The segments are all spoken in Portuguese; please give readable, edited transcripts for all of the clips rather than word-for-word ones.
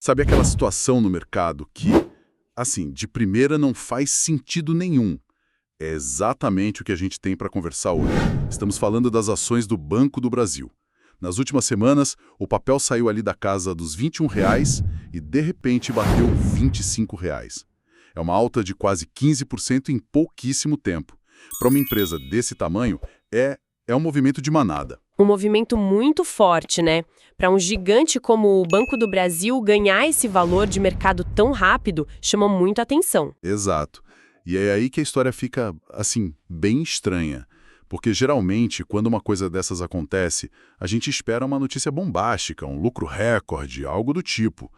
Sabe aquela situação no mercado que, assim, de primeira não faz sentido nenhum? É exatamente o que a gente tem para conversar hoje. Estamos falando das ações do Banco do Brasil. Nas últimas semanas, o papel saiu ali da casa dos R$ 21 e, de repente, bateu R$ 25. É uma alta de quase 15% em pouquíssimo tempo. Para uma empresa desse tamanho, é um movimento de manada. Um movimento muito forte, né? Para um gigante como o Banco do Brasil ganhar esse valor de mercado tão rápido chama muito atenção. Exato. E é aí que a história fica, assim, bem estranha. Porque, geralmente, quando uma coisa dessas acontece, a gente espera uma notícia bombástica, um lucro recorde, algo do tipo.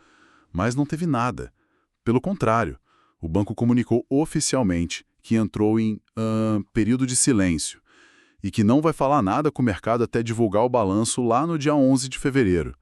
Mas não teve nada. Pelo contrário, o banco comunicou oficialmente que entrou em período de silêncio e que não vai falar nada com o mercado até divulgar o balanço lá no dia 11 de fevereiro.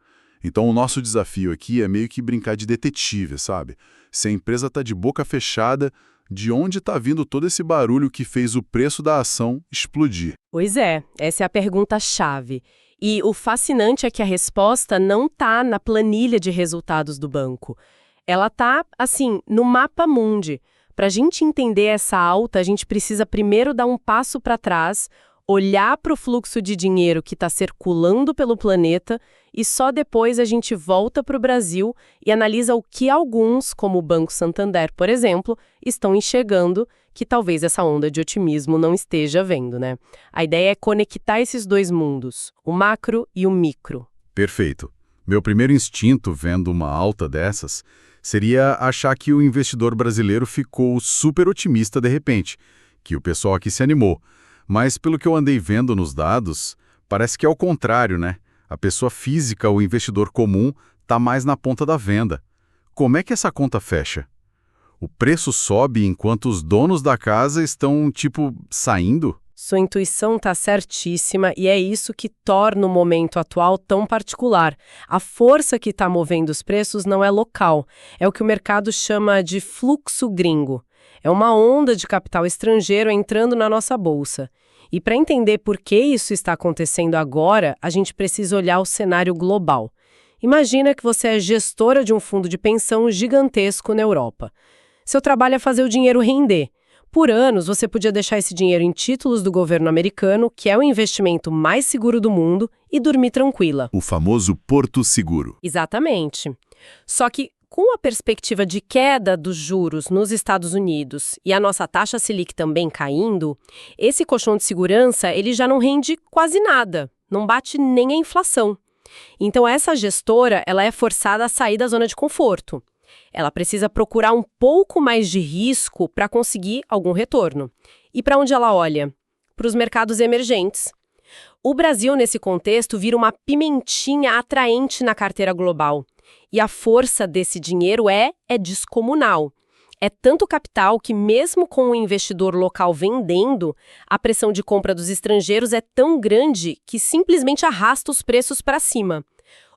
Então, o nosso desafio aqui é meio que brincar de detetive, sabe? Se a empresa está de boca fechada, de onde está vindo todo esse barulho que fez o preço da ação explodir? Pois é, essa é a pergunta-chave. E o fascinante é que a resposta não está na planilha de resultados do banco. Ela está, assim, no mapa mundi. Para a gente entender essa alta, a gente precisa primeiro dar um passo para trás, olhar para o fluxo de dinheiro que está circulando pelo planeta e só depois a gente volta para o Brasil e analisa o que alguns, como o Banco Santander, por exemplo, estão enxergando que talvez essa onda de otimismo não esteja vendo, né? A ideia é conectar esses dois mundos, o macro e o micro. Perfeito. Meu primeiro instinto, vendo uma alta dessas, seria achar que o investidor brasileiro ficou super otimista de repente, que o pessoal aqui se animou. Mas, pelo que eu andei vendo nos dados, parece que é o contrário, né? A pessoa física, o investidor comum, está mais na ponta da venda. Como é que essa conta fecha? O preço sobe enquanto os donos da casa estão, saindo? Sua intuição está certíssima e é isso que torna o momento atual tão particular. A força que está movendo os preços não é local, é o que o mercado chama de fluxo gringo. É uma onda de capital estrangeiro entrando na nossa bolsa. E para entender por que isso está acontecendo agora, a gente precisa olhar o cenário global. Imagina que você é gestora de um fundo de pensão gigantesco na Europa. Seu trabalho é fazer o dinheiro render. Por anos, você podia deixar esse dinheiro em títulos do governo americano, que é o investimento mais seguro do mundo, e dormir tranquila. O famoso Porto Seguro. Exatamente. Só que, com a perspectiva de queda dos juros nos Estados Unidos e a nossa taxa Selic também caindo, esse colchão de segurança ele já não rende quase nada, não bate nem a inflação. Então essa gestora ela é forçada a sair da zona de conforto. Ela precisa procurar um pouco mais de risco para conseguir algum retorno. E para onde ela olha? Para os mercados emergentes. O Brasil, nesse contexto, vira uma pimentinha atraente na carteira global. E a força desse dinheiro é descomunal. É tanto capital que, mesmo com o investidor local vendendo, a pressão de compra dos estrangeiros é tão grande que simplesmente arrasta os preços para cima.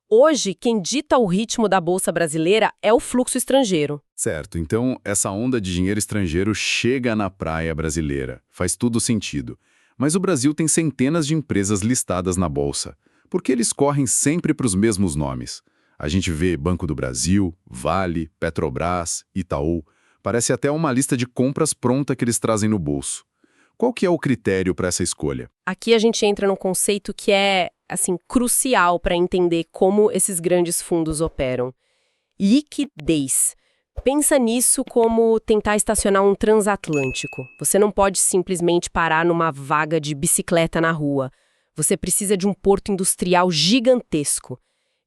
Hoje, quem dita o ritmo da Bolsa brasileira é o fluxo estrangeiro. Certo, então essa onda de dinheiro estrangeiro chega na praia brasileira. Faz tudo sentido. Mas o Brasil tem centenas de empresas listadas na Bolsa. Por que eles correm sempre para os mesmos nomes? A gente vê Banco do Brasil, Vale, Petrobras, Itaú. Parece até uma lista de compras pronta que eles trazem no bolso. Qual que é o critério para essa escolha? Aqui a gente entra num conceito que é, crucial para entender como esses grandes fundos operam. Liquidez. Pensa nisso como tentar estacionar um transatlântico. Você não pode simplesmente parar numa vaga de bicicleta na rua. Você precisa de um porto industrial gigantesco.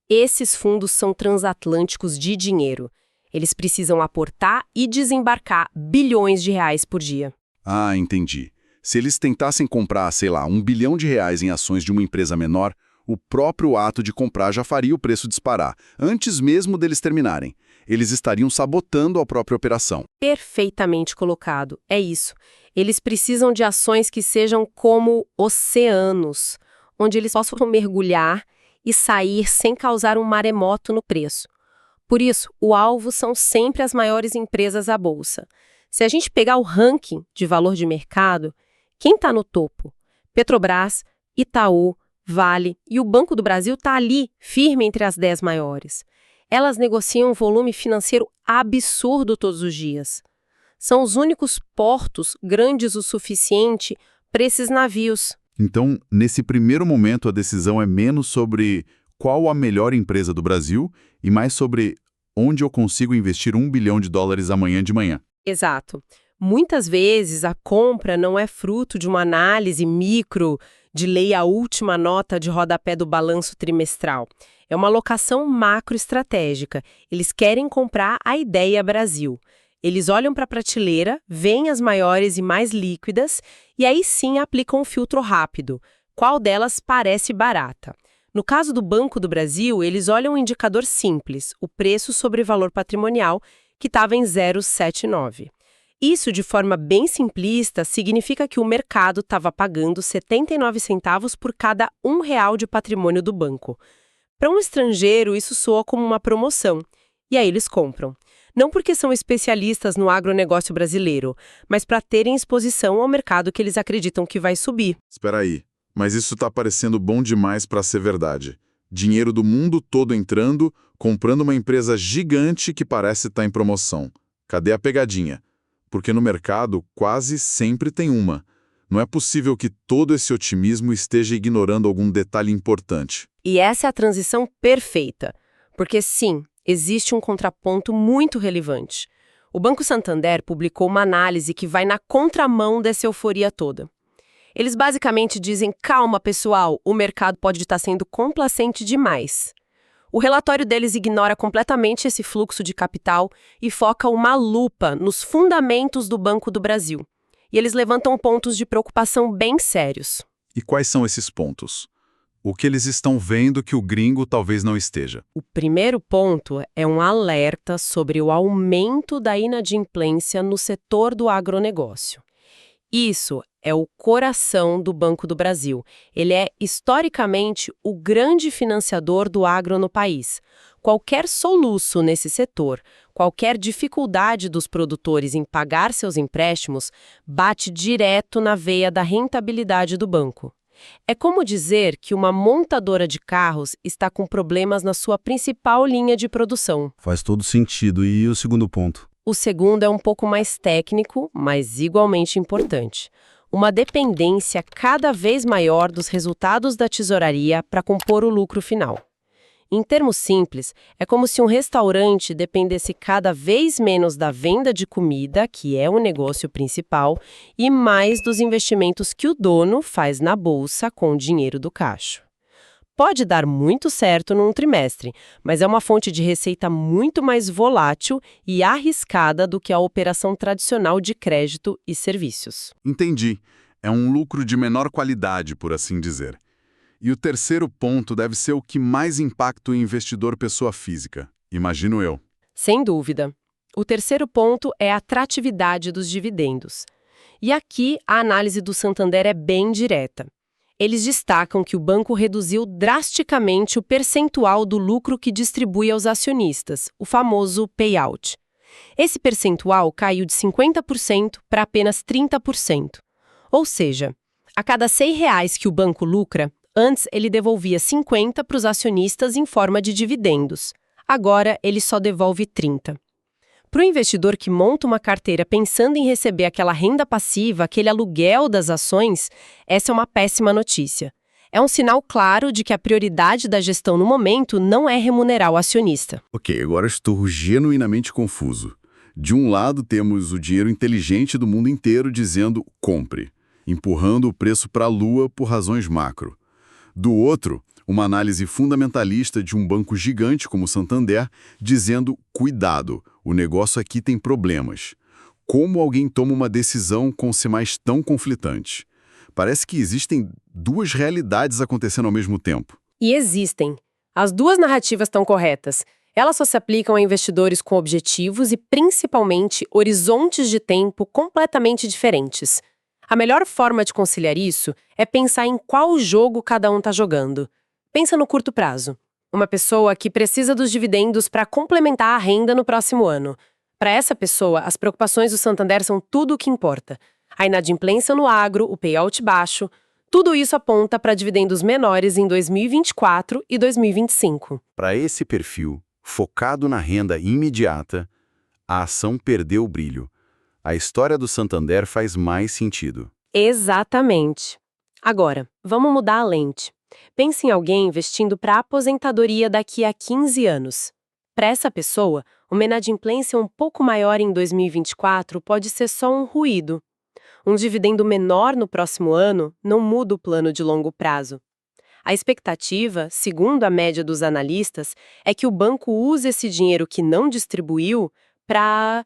Esses fundos são transatlânticos de dinheiro. Eles precisam aportar e desembarcar bilhões de reais por dia. Ah, entendi. Se eles tentassem comprar, sei lá, R$ 1 bilhão em ações de uma empresa menor, o próprio ato de comprar já faria o preço disparar, antes mesmo deles terminarem. Eles estariam sabotando a própria operação. Perfeitamente colocado. É isso. Eles precisam de ações que sejam como oceanos, onde eles possam mergulhar e sair sem causar um maremoto no preço. Por isso, o alvo são sempre as maiores empresas da Bolsa. Se a gente pegar o ranking de valor de mercado, quem está no topo? Petrobras, Itaú, Vale e o Banco do Brasil está ali, firme entre as 10 maiores. Elas negociam um volume financeiro absurdo todos os dias. São os únicos portos grandes o suficiente para esses navios. Então, nesse primeiro momento, a decisão é menos sobre qual a melhor empresa do Brasil e mais sobre onde eu consigo investir US$ 1 bilhão amanhã de manhã. Exato. Muitas vezes a compra não é fruto de uma análise micro de ler a última nota de rodapé do balanço trimestral. É uma alocação macroestratégica. Eles querem comprar a ideia Brasil. Eles olham para a prateleira, veem as maiores e mais líquidas e aí sim aplicam um filtro rápido. Qual delas parece barata? No caso do Banco do Brasil, eles olham um indicador simples, o preço sobre valor patrimonial, que estava em 0,79. Isso, de forma bem simplista, significa que o mercado estava pagando 79 centavos por cada R$ 1 de patrimônio do banco. Para um estrangeiro, isso soa como uma promoção. E aí eles compram. Não porque são especialistas no agronegócio brasileiro, mas para terem exposição ao mercado que eles acreditam que vai subir. Espera aí, mas isso está parecendo bom demais para ser verdade. Dinheiro do mundo todo entrando, comprando uma empresa gigante que parece estar em promoção. Cadê a pegadinha? Porque no mercado quase sempre tem uma. Não é possível que todo esse otimismo esteja ignorando algum detalhe importante. E essa é a transição perfeita. Porque sim, existe um contraponto muito relevante. O Banco Santander publicou uma análise que vai na contramão dessa euforia toda. Eles basicamente dizem, calma pessoal, o mercado pode estar sendo complacente demais. O relatório deles ignora completamente esse fluxo de capital e foca uma lupa nos fundamentos do Banco do Brasil. E eles levantam pontos de preocupação bem sérios. E quais são esses pontos? O que eles estão vendo que o gringo talvez não esteja? O primeiro ponto é um alerta sobre o aumento da inadimplência no setor do agronegócio. Isso é o coração do Banco do Brasil. Ele é, historicamente, o grande financiador do agro no país. Qualquer soluço nesse setor, qualquer dificuldade dos produtores em pagar seus empréstimos, bate direto na veia da rentabilidade do banco. É como dizer que uma montadora de carros está com problemas na sua principal linha de produção. Faz todo sentido. E o segundo ponto? O segundo é um pouco mais técnico, mas igualmente importante. Uma dependência cada vez maior dos resultados da tesouraria para compor o lucro final. Em termos simples, é como se um restaurante dependesse cada vez menos da venda de comida, que é o negócio principal, e mais dos investimentos que o dono faz na bolsa com o dinheiro do caixa. Pode dar muito certo num trimestre, mas é uma fonte de receita muito mais volátil e arriscada do que a operação tradicional de crédito e serviços. Entendi. É um lucro de menor qualidade, por assim dizer. E o terceiro ponto deve ser o que mais impacta o investidor pessoa física, imagino eu. Sem dúvida. O terceiro ponto é a atratividade dos dividendos. E aqui a análise do Santander é bem direta. Eles destacam que o banco reduziu drasticamente o percentual do lucro que distribui aos acionistas, o famoso payout. Esse percentual caiu de 50% para apenas 30%. Ou seja, a cada R$6 que o banco lucra, antes ele devolvia 50 para os acionistas em forma de dividendos. Agora ele só devolve 30. Para o investidor que monta uma carteira pensando em receber aquela renda passiva, aquele aluguel das ações, essa é uma péssima notícia. É um sinal claro de que a prioridade da gestão no momento não é remunerar o acionista. Ok, agora estou genuinamente confuso. De um lado temos o dinheiro inteligente do mundo inteiro dizendo compre, empurrando o preço para a lua por razões macro. Do outro, uma análise fundamentalista de um banco gigante como o Santander dizendo cuidado, o negócio aqui tem problemas. Como alguém toma uma decisão com sinais tão conflitantes? Parece que existem duas realidades acontecendo ao mesmo tempo. E existem. As duas narrativas estão corretas. Elas só se aplicam a investidores com objetivos e, principalmente, horizontes de tempo completamente diferentes. A melhor forma de conciliar isso é pensar em qual jogo cada um está jogando. Pensa no curto prazo. Uma pessoa que precisa dos dividendos para complementar a renda no próximo ano. Para essa pessoa, as preocupações do Santander são tudo o que importa. A inadimplência no agro, o payout baixo, tudo isso aponta para dividendos menores em 2024 e 2025. Para esse perfil, focado na renda imediata, a ação perdeu o brilho. A história do Santander faz mais sentido. Exatamente. Agora, vamos mudar a lente. Pense em alguém investindo para a aposentadoria daqui a 15 anos. Para essa pessoa, uma inadimplência um pouco maior em 2024 pode ser só um ruído. Um dividendo menor no próximo ano não muda o plano de longo prazo. A expectativa, segundo a média dos analistas, é que o banco use esse dinheiro que não distribuiu para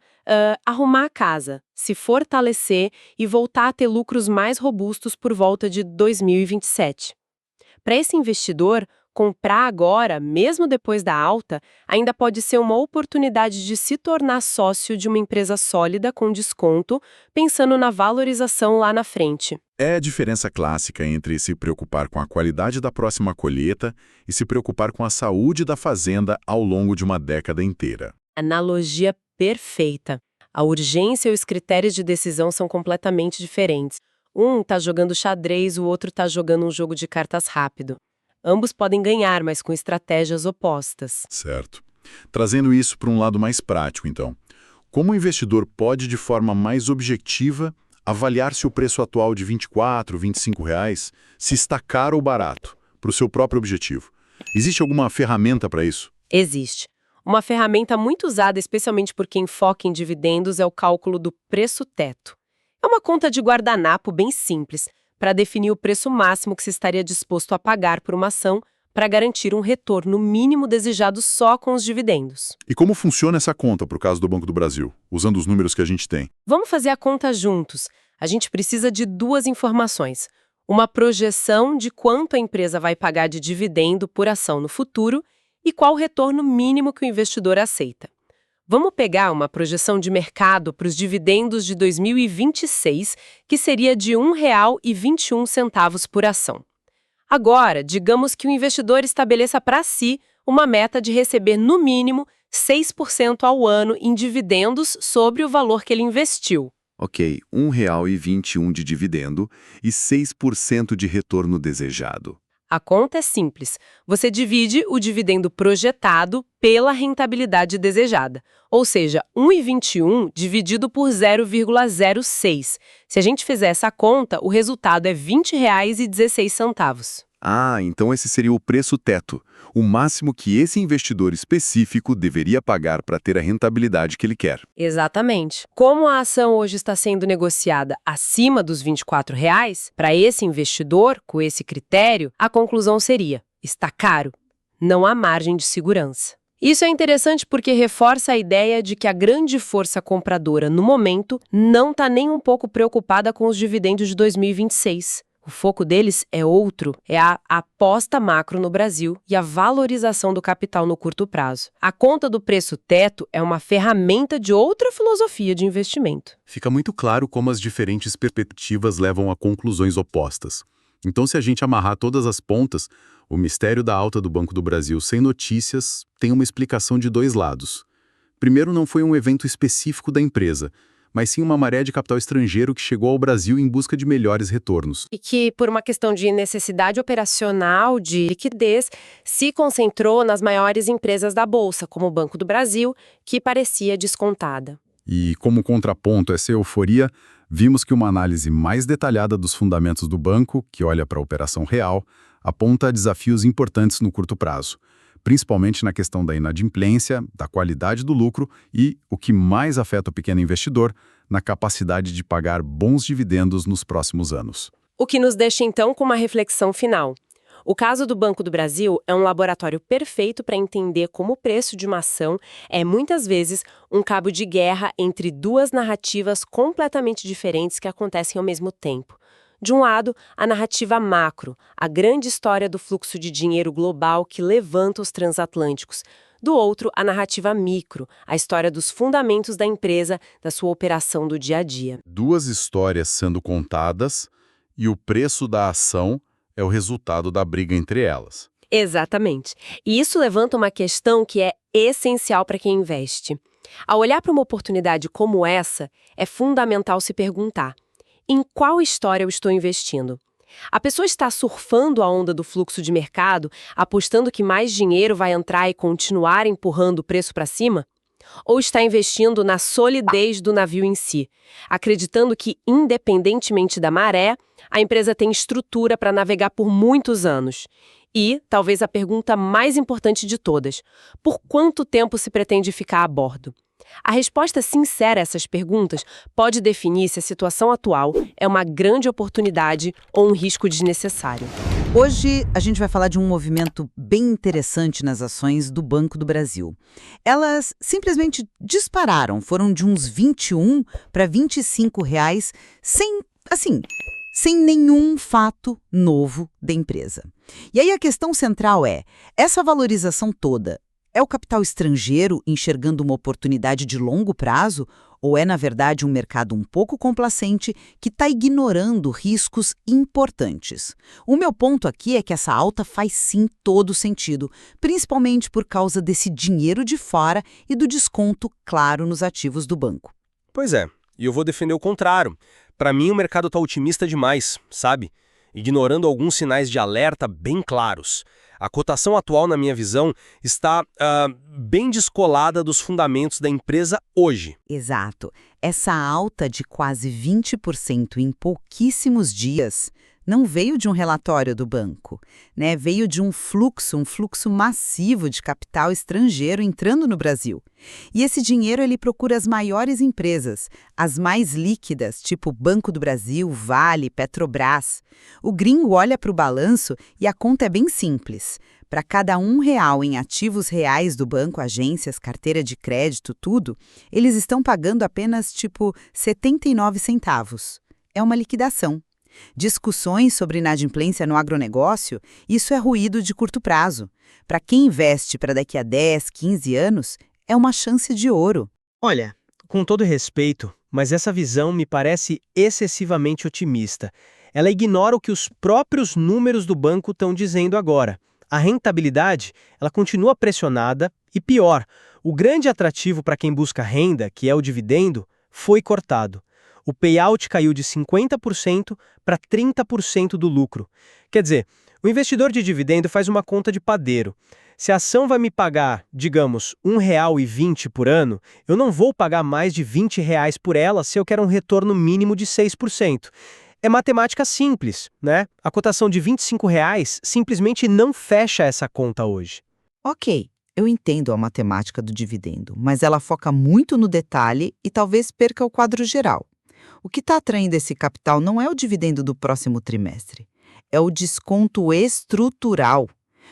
arrumar a casa, se fortalecer e voltar a ter lucros mais robustos por volta de 2027. Para esse investidor, comprar agora, mesmo depois da alta, ainda pode ser uma oportunidade de se tornar sócio de uma empresa sólida com desconto, pensando na valorização lá na frente. É a diferença clássica entre se preocupar com a qualidade da próxima colheita e se preocupar com a saúde da fazenda ao longo de uma década inteira. Analogia perfeita. A urgência e os critérios de decisão são completamente diferentes. Um está jogando xadrez, o outro está jogando um jogo de cartas rápido. Ambos podem ganhar, mas com estratégias opostas. Certo. Trazendo isso para um lado mais prático, então. Como o investidor pode, de forma mais objetiva, avaliar se o preço atual de R$ 24, R$ 25 reais, se está caro ou barato, para o seu próprio objetivo? Existe alguma ferramenta para isso? Existe. Uma ferramenta muito usada, especialmente por quem foca em dividendos, é o cálculo do preço-teto. É uma conta de guardanapo bem simples, para definir o preço máximo que se estaria disposto a pagar por uma ação para garantir um retorno mínimo desejado só com os dividendos. E como funciona essa conta para o caso do Banco do Brasil, usando os números que a gente tem? Vamos fazer a conta juntos. A gente precisa de duas informações. Uma projeção de quanto a empresa vai pagar de dividendo por ação no futuro e qual o retorno mínimo que o investidor aceita. Vamos pegar uma projeção de mercado para os dividendos de 2026, que seria de R$ 1,21 por ação. Agora, digamos que o investidor estabeleça para si uma meta de receber, no mínimo, 6% ao ano em dividendos sobre o valor que ele investiu. Ok, R$ 1,21 de dividendo e 6% de retorno desejado. A conta é simples. Você divide o dividendo projetado pela rentabilidade desejada. Ou seja, 1,21 dividido por 0,06. Se a gente fizer essa conta, o resultado é R$ 20,16. Ah, então esse seria o preço-teto, o máximo que esse investidor específico deveria pagar para ter a rentabilidade que ele quer. Exatamente. Como a ação hoje está sendo negociada acima dos R$ 24, para esse investidor, com esse critério, a conclusão seria: está caro. Não há margem de segurança. Isso é interessante porque reforça a ideia de que a grande força compradora, no momento, não está nem um pouco preocupada com os dividendos de 2026. O foco deles é outro, é a aposta macro no Brasil e a valorização do capital no curto prazo. A conta do preço-teto é uma ferramenta de outra filosofia de investimento. Fica muito claro como as diferentes perspectivas levam a conclusões opostas. Então, se a gente amarrar todas as pontas, o mistério da alta do Banco do Brasil sem notícias tem uma explicação de dois lados. Primeiro, não foi um evento específico da empresa, mas sim uma maré de capital estrangeiro que chegou ao Brasil em busca de melhores retornos. E que, por uma questão de necessidade operacional, de liquidez, se concentrou nas maiores empresas da Bolsa, como o Banco do Brasil, que parecia descontada. E, como contraponto a essa euforia, vimos que uma análise mais detalhada dos fundamentos do banco, que olha para a operação real, aponta desafios importantes no curto prazo, principalmente na questão da inadimplência, da qualidade do lucro e, o que mais afeta o pequeno investidor, na capacidade de pagar bons dividendos nos próximos anos. O que nos deixa, então, com uma reflexão final. O caso do Banco do Brasil é um laboratório perfeito para entender como o preço de uma ação é, muitas vezes, um cabo de guerra entre duas narrativas completamente diferentes que acontecem ao mesmo tempo. De um lado, a narrativa macro, a grande história do fluxo de dinheiro global que levanta os transatlânticos. Do outro, a narrativa micro, a história dos fundamentos da empresa, da sua operação do dia a dia. Duas histórias sendo contadas e o preço da ação é o resultado da briga entre elas. Exatamente. E isso levanta uma questão que é essencial para quem investe. Ao olhar para uma oportunidade como essa, é fundamental se perguntar: em qual história eu estou investindo? A pessoa está surfando a onda do fluxo de mercado, apostando que mais dinheiro vai entrar e continuar empurrando o preço para cima? Ou está investindo na solidez do navio em si, acreditando que, independentemente da maré, a empresa tem estrutura para navegar por muitos anos? E, talvez a pergunta mais importante de todas, por quanto tempo se pretende ficar a bordo? A resposta sincera a essas perguntas pode definir se a situação atual é uma grande oportunidade ou um risco desnecessário. Hoje a gente vai falar de um movimento bem interessante nas ações do Banco do Brasil. Elas simplesmente dispararam, foram de uns 21 para R$ 25 sem nenhum fato novo da empresa. E aí a questão central é, essa valorização toda é o capital estrangeiro enxergando uma oportunidade de longo prazo ou é, na verdade, um mercado um pouco complacente que está ignorando riscos importantes? O meu ponto aqui é que essa alta faz sim todo sentido, principalmente por causa desse dinheiro de fora e do desconto claro nos ativos do banco. Pois é, e eu vou defender o contrário. Para mim, o mercado está otimista demais, sabe? Ignorando alguns sinais de alerta bem claros. A cotação atual, na minha visão, está bem descolada dos fundamentos da empresa hoje. Exato. Essa alta de quase 20% em pouquíssimos dias não veio de um relatório do banco, né? Veio de um fluxo massivo de capital estrangeiro entrando no Brasil. E esse dinheiro ele procura as maiores empresas, as mais líquidas, tipo Banco do Brasil, Vale, Petrobras. O gringo olha para o balanço e a conta é bem simples. Para cada R$ 1 em ativos reais do banco, agências, carteira de crédito, tudo, eles estão pagando apenas, 79 centavos. É uma liquidação. Discussões sobre inadimplência no agronegócio, isso é ruído de curto prazo. Para quem investe para daqui a 10, 15 anos, é uma chance de ouro. Olha, com todo respeito, mas essa visão me parece excessivamente otimista. Ela ignora o que os próprios números do banco estão dizendo agora. A rentabilidade, ela continua pressionada e pior, o grande atrativo para quem busca renda, que é o dividendo, foi cortado. O payout caiu de 50% para 30% do lucro. Quer dizer, o investidor de dividendo faz uma conta de padeiro. Se a ação vai me pagar, digamos, R$ 1,20 por ano, eu não vou pagar mais de R$ 20 por ela se eu quero um retorno mínimo de 6%. É matemática simples, né? A cotação de R$ 25 simplesmente não fecha essa conta hoje. Ok, eu entendo a matemática do dividendo, mas ela foca muito no detalhe e talvez perca o quadro geral. O que está atraindo esse capital não é o dividendo do próximo trimestre, é o desconto estrutural.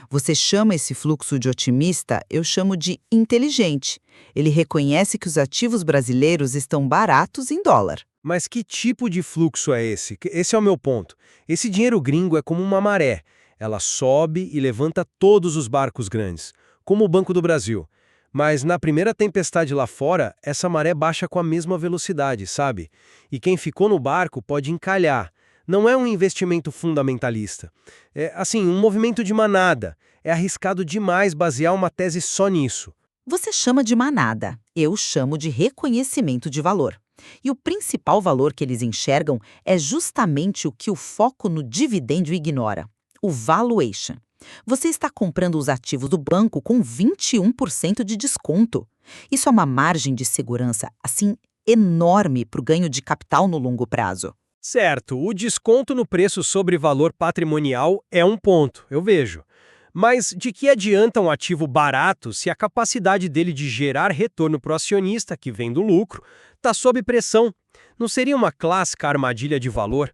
Você chama esse fluxo de otimista, eu chamo de inteligente. Ele reconhece que os ativos brasileiros estão baratos em dólar. Mas que tipo de fluxo é esse? Esse é o meu ponto. Esse dinheiro gringo é como uma maré. Ela sobe e levanta todos os barcos grandes, como o Banco do Brasil. Mas na primeira tempestade lá fora, essa maré baixa com a mesma velocidade, sabe? E quem ficou no barco pode encalhar. Não é um investimento fundamentalista. É, um movimento de manada. É arriscado demais basear uma tese só nisso. Você chama de manada, eu chamo de reconhecimento de valor. E o principal valor que eles enxergam é justamente o que o foco no dividendo ignora: o valuation. Você está comprando os ativos do banco com 21% de desconto. Isso é uma margem de segurança, enorme para o ganho de capital no longo prazo. Certo, o desconto no preço sobre valor patrimonial é um ponto, eu vejo. Mas de que adianta um ativo barato se a capacidade dele de gerar retorno para o acionista, que vem do lucro, está sob pressão? Não seria uma clássica armadilha de valor?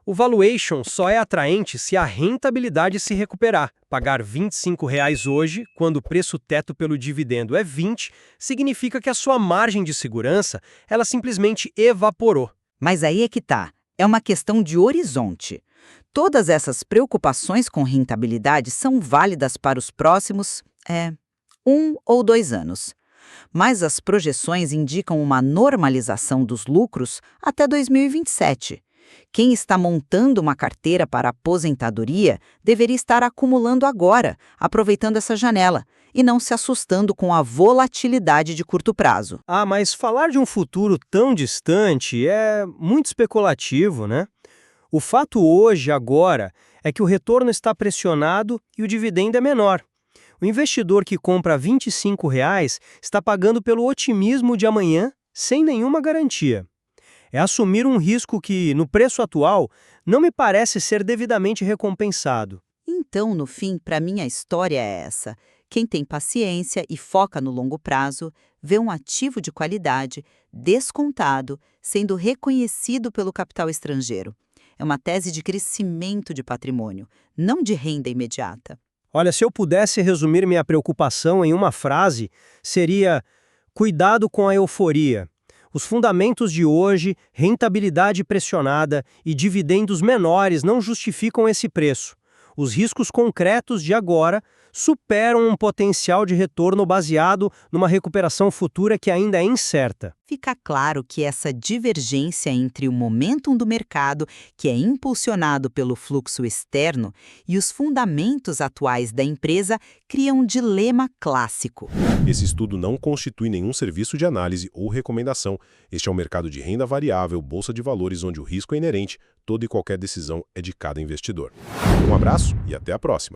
O valuation só é atraente se a rentabilidade se recuperar. Pagar R$ 25 hoje, quando o preço teto pelo dividendo é 20, significa que a sua margem de segurança, ela simplesmente evaporou. Mas aí é que tá. É uma questão de horizonte. Todas essas preocupações com rentabilidade são válidas para os próximos, 1 ou 2 anos. Mas as projeções indicam uma normalização dos lucros até 2027. Quem está montando uma carteira para aposentadoria deveria estar acumulando agora, aproveitando essa janela, e não se assustando com a volatilidade de curto prazo. Mas falar de um futuro tão distante é muito especulativo, né? O fato hoje, agora, é que o retorno está pressionado e o dividendo é menor. O investidor que compra a R$ 25 está pagando pelo otimismo de amanhã sem nenhuma garantia. É assumir um risco que, no preço atual, não me parece ser devidamente recompensado. Então, no fim, para mim a história é essa. Quem tem paciência e foca no longo prazo, vê um ativo de qualidade, descontado, sendo reconhecido pelo capital estrangeiro. É uma tese de crescimento de patrimônio, não de renda imediata. Olha, se eu pudesse resumir minha preocupação em uma frase, seria: cuidado com a euforia. Os fundamentos de hoje, rentabilidade pressionada e dividendos menores não justificam esse preço. Os riscos concretos de agora superam um potencial de retorno baseado numa recuperação futura que ainda é incerta. Fica claro que essa divergência entre o momentum do mercado, que é impulsionado pelo fluxo externo, e os fundamentos atuais da empresa criam um dilema clássico. Esse estudo não constitui nenhum serviço de análise ou recomendação. Este é um mercado de renda variável, bolsa de valores, onde o risco é inerente, toda e qualquer decisão é de cada investidor. Um abraço e até a próxima.